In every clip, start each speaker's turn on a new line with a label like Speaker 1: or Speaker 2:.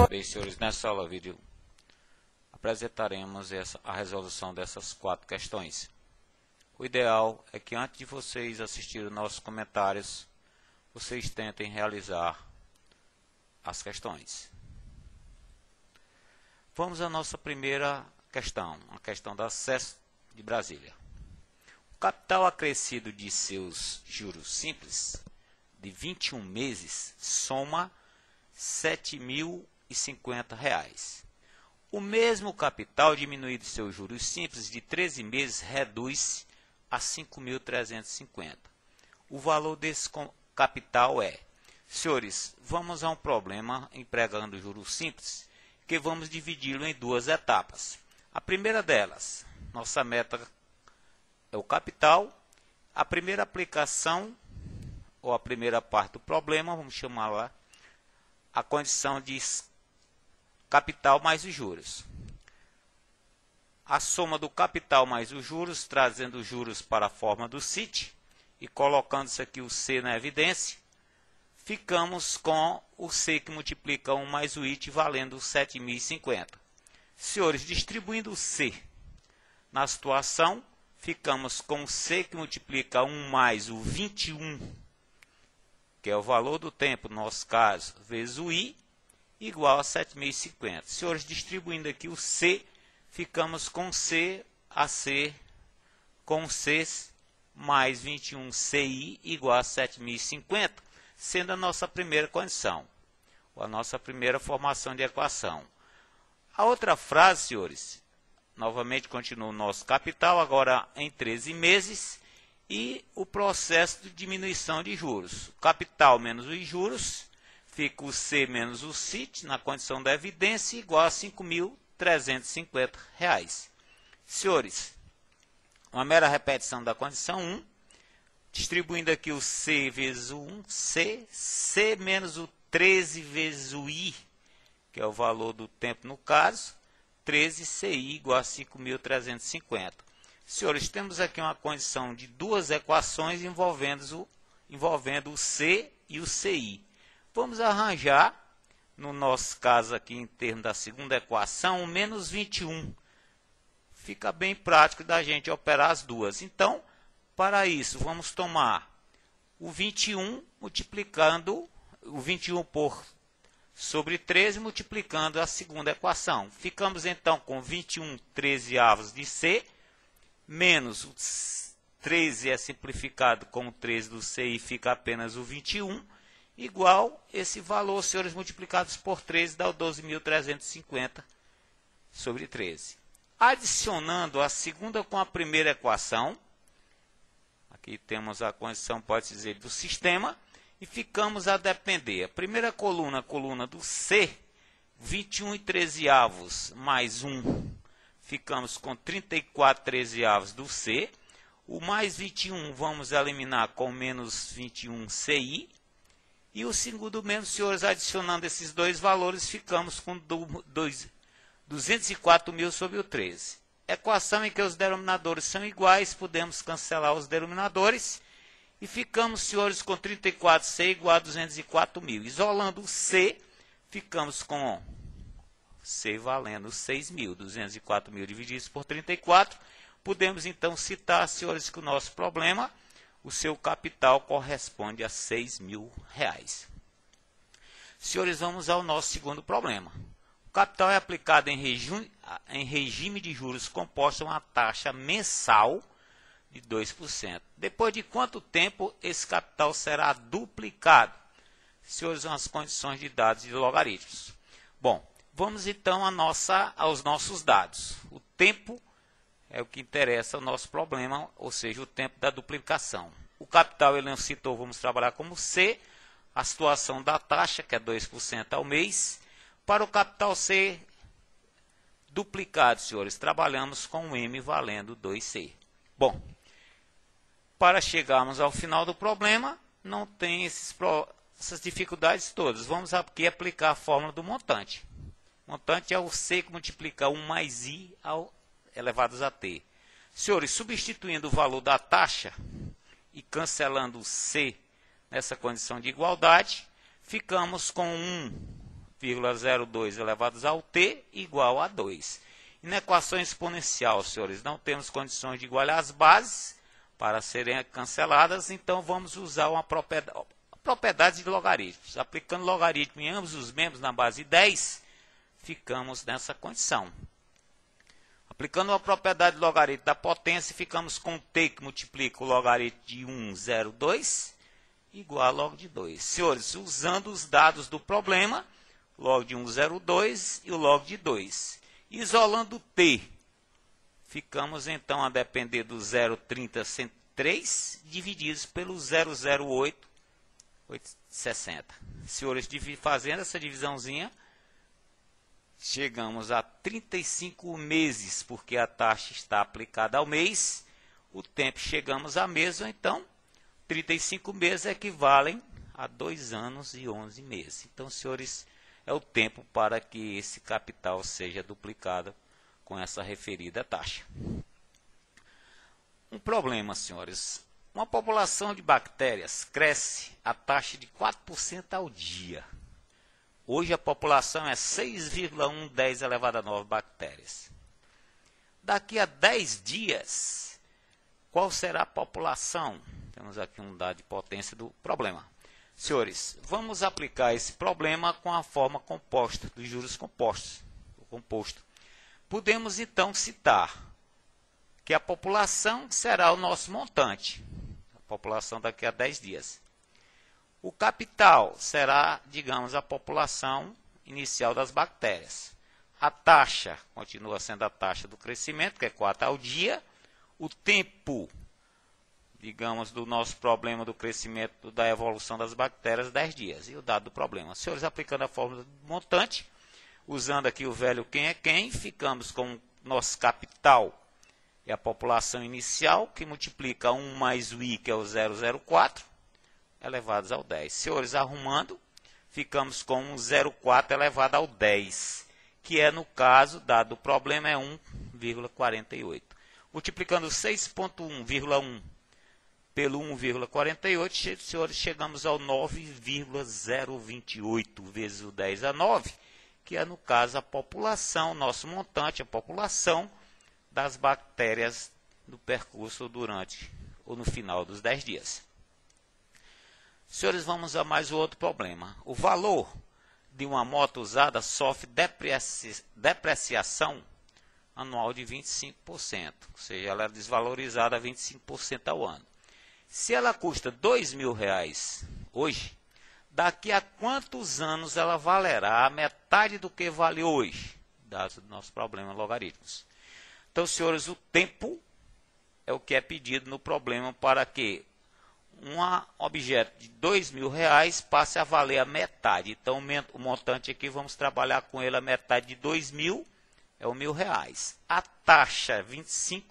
Speaker 1: Bem, senhores, nessa aula vídeo apresentaremos a resolução dessas 4 questões. O ideal é que antes de vocês assistirem nossos comentários, vocês tentem realizar as questões. Vamos à nossa primeira questão, a questão da SES de Brasília. O capital acrescido de seus juros simples de 21 meses soma R$ 7.050. O mesmo capital diminuído de seus juros simples de 13 meses reduz a R$ 5.350. O valor desse capital é... Senhores, vamos a um problema empregando juros simples, que vamos dividi-lo em 2 etapas. A primeira delas, nossa meta é o capital. A primeira aplicação, ou a primeira parte do problema, vamos chamar lá, a condição de capital mais os juros. A soma do capital mais os juros, trazendo os juros para a forma do CIT, e colocando isso aqui o C na evidência, ficamos com o C que multiplica 1 mais o IT, valendo 7.050. Senhores, distribuindo o C na situação, ficamos com o C que multiplica 1 mais o 21, que é o valor do tempo, no nosso caso, vezes o I, igual a 7.050. Senhores, distribuindo aqui o C, ficamos com C a C, com C mais 21 CI igual a 7.050, sendo a nossa primeira condição, ou a nossa primeira formação de equação. A outra frase, senhores, novamente continua o nosso capital, agora em 13 meses, e o processo de diminuição de juros. O capital menos os juros, fica o C menos o CIT, na condição da evidência, igual a R$ 5.350. Senhores, uma mera repetição da condição 1, distribuindo aqui o C vezes o 1, C menos o 13 vezes o I, que é o valor do tempo no caso, 13CI igual a 5.350. Senhores, temos aqui uma condição de 2 equações envolvendo o C e o CI. Vamos arranjar, no nosso caso aqui em termos da segunda equação, o menos 21. Fica bem prático da gente operar as duas. Então, para isso, vamos tomar o 21 multiplicando o 21 sobre 13 multiplicando a segunda equação. Ficamos então com 21 13avos de C, menos o 13 é simplificado com o 13 do C e fica apenas o 21, igual esse valor, senhores, multiplicados por 13 dá o 12.350 sobre 13. Adicionando a segunda com a primeira equação, aqui temos a condição, pode-se dizer, do sistema, e ficamos a depender. A primeira coluna, a coluna do C, 21 13avos mais 1, ficamos com 34 13avos do C. O mais 21 vamos eliminar com menos 21 CI. E o segundo menos, senhores, adicionando esses dois valores, ficamos com 204.000 sobre o 13. Equação em que os denominadores são iguais, podemos cancelar os denominadores. E ficamos, senhores, com 34C igual a 204.000. Isolando o C, ficamos com C valendo 6.000. 204.000 divididos por 34. Podemos, então, citar, senhores, que o nosso problema, o seu capital corresponde a R$ 6.000. Senhores, vamos ao nosso segundo problema. O capital é aplicado em regime de juros composto a uma taxa mensal de 2%. Depois de quanto tempo esse capital será duplicado? Senhores, são as condições de dados de logaritmos. Bom, vamos então aos nossos dados. O tempo é o que interessa ao nosso problema, ou seja, o tempo da duplicação. O capital ele não citou, vamos trabalhar como C. A situação da taxa, que é 2% ao mês. Para o capital ser duplicado, senhores, trabalhamos com o M valendo 2C. Bom, para chegarmos ao final do problema, não tem essas dificuldades todas. Vamos aqui aplicar a fórmula do montante. O montante é o C que multiplica 1 mais I elevados a T. Senhores, substituindo o valor da taxa e cancelando o C nessa condição de igualdade, ficamos com 1 1,02 elevados ao t igual a 2. E na equação exponencial, senhores, não temos condições de igualar as bases para serem canceladas, então vamos usar uma propriedade de logaritmos. Aplicando logaritmo em ambos os membros na base 10, ficamos nessa condição. Aplicando uma propriedade de logaritmo da potência, ficamos com t que multiplica o logaritmo de 1,02 igual a log de 2. Senhores, usando os dados do problema, log de 1,02 e o log de 2. Isolando t, ficamos então a depender do 0,3003 divididos pelo 0,0860. Senhores, fazendo essa divisãozinha, chegamos a 35 meses, porque a taxa está aplicada ao mês. O tempo chegamos a mesmo, então 35 meses equivalem a 2 anos e 11 meses. Então, senhores, é o tempo para que esse capital seja duplicado com essa referida taxa. Um problema, senhores. Uma população de bactérias cresce a taxa de 4% ao dia. Hoje a população é 6,110 elevado a 9 bactérias. Daqui a 10 dias, qual será a população? Temos aqui um dado de potência do problema. Senhores, vamos aplicar esse problema com a forma composta, dos juros compostos. O composto. Podemos então citar que a população será o nosso montante. A população daqui a 10 dias. O capital será, digamos, a população inicial das bactérias. A taxa continua sendo a taxa do crescimento, que é 4 ao dia. O tempo, digamos, do nosso problema do crescimento, da evolução das bactérias, 10 dias. E o dado do problema. Senhores, aplicando a fórmula do montante, usando aqui o velho quem é quem, ficamos com o nosso capital e a população inicial, que multiplica 1 mais o i, que é o 0,04, elevados ao 10. Senhores, arrumando, ficamos com um 0,4 elevado ao 10, que é, no caso, dado o problema, é 1,48. Multiplicando 6,1,1 pelo 1,48, senhores, chegamos ao 9,028 vezes o 10 a 9, que é, no caso, a população, nosso montante, a população das bactérias do percurso durante ou no final dos 10 dias. Senhores, vamos a mais um outro problema. O valor de uma moto usada sofre depreciação anual de 25%, ou seja, ela é desvalorizada a 25% ao ano. Se ela custa R$2.000 hoje, daqui a quantos anos ela valerá a metade do que vale hoje? Dado o nosso problema logaritmos. Então, senhores, o tempo é o que é pedido no problema para que um objeto de R$2.000 passe a valer a metade. Então, o montante aqui, vamos trabalhar com ele a metade de 2.000, é o R$1.000. A taxa é 25%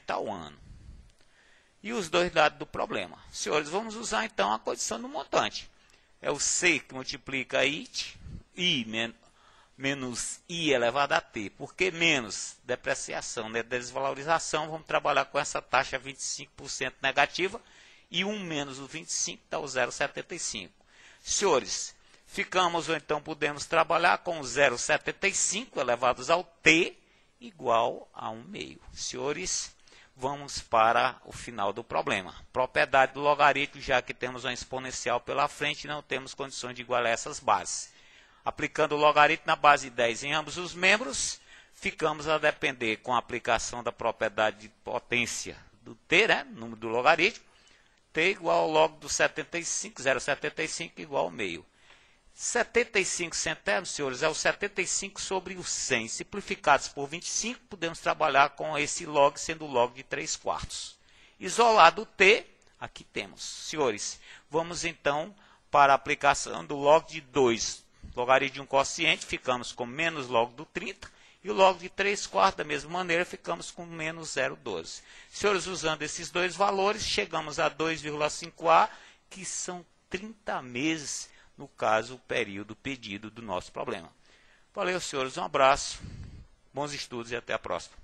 Speaker 1: ao ano. E os dois dados do problema. Senhores, vamos usar então a condição do montante. É o C que multiplica I menos I elevado a T. Por que menos? Depreciação, né? Desvalorização. Vamos trabalhar com essa taxa 25% negativa. E 1 menos o 25 dá o 0,75. Senhores, ficamos ou então podemos trabalhar com 0,75 elevados ao T igual a 1/2. Senhores, vamos para o final do problema. Propriedade do logaritmo, já que temos uma exponencial pela frente, não temos condições de igualar essas bases. Aplicando o logaritmo na base 10 em ambos os membros, ficamos a depender com a aplicação da propriedade de potência do t, né, número do logaritmo, t igual ao log do 75, 0,75 igual ao meio. 75 centésimos, senhores, é o 75 sobre o 100. Simplificados por 25, podemos trabalhar com esse log, sendo o log de 3/4. Isolado o t, aqui temos. Senhores, vamos então para a aplicação do log de 2. Logaritmo de um quociente, ficamos com menos log do 30. E o log de 3/4, da mesma maneira, ficamos com menos 0,12. Senhores, usando esses dois valores, chegamos a 2,5A, que são 30 meses, no caso, o período pedido do nosso problema. Valeu, senhores, um abraço, bons estudos e até a próxima.